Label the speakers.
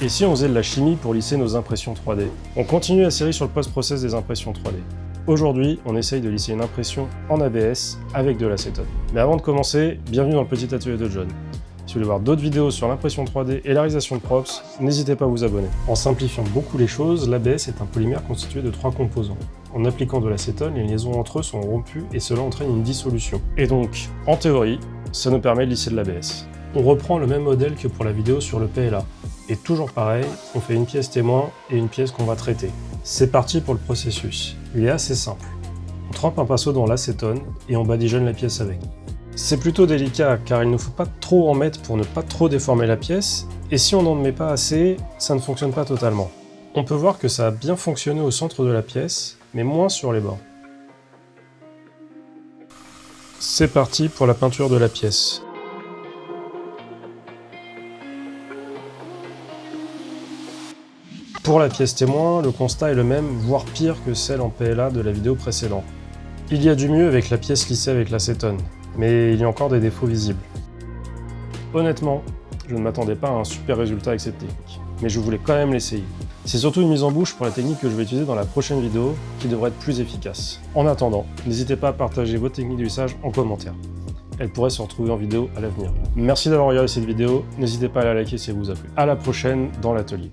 Speaker 1: Et si on faisait de la chimie pour lisser nos impressions 3D? On continue la série sur le post-process des impressions 3D. Aujourd'hui, on essaye de lisser une impression en ABS avec de l'acétone. Mais avant de commencer, bienvenue dans le petit atelier de John. Si vous voulez voir d'autres vidéos sur l'impression 3D et la réalisation de props, n'hésitez pas à vous abonner. En simplifiant beaucoup les choses, l'ABS est un polymère constitué de 3 composants. En appliquant de l'acétone, les liaisons entre eux sont rompues et cela entraîne une dissolution. Et donc, en théorie, ça nous permet de lisser de l'ABS. On reprend le même modèle que pour la vidéo sur le PLA. Et toujours pareil, on fait une pièce témoin et une pièce qu'on va traiter. C'est parti pour le processus. Il est assez simple. On trempe un pinceau dans l'acétone et on badigeonne la pièce avec. C'est plutôt délicat car il ne faut pas trop en mettre pour ne pas trop déformer la pièce, et si on n'en met pas assez, ça ne fonctionne pas totalement. On peut voir que ça a bien fonctionné au centre de la pièce, mais moins sur les bords. C'est parti pour la peinture de la pièce. Pour la pièce témoin, le constat est le même, voire pire que celle en PLA de la vidéo précédente. Il y a du mieux avec la pièce lissée avec l'acétone, mais il y a encore des défauts visibles. Honnêtement, je ne m'attendais pas à un super résultat avec cette technique, mais je voulais quand même l'essayer. C'est surtout une mise en bouche pour la technique que je vais utiliser dans la prochaine vidéo, qui devrait être plus efficace. En attendant, n'hésitez pas à partager vos techniques de lissage en commentaire. Elles pourraient se retrouver en vidéo à l'avenir. Merci d'avoir regardé cette vidéo, n'hésitez pas à la liker si elle vous a plu. À la prochaine dans l'atelier.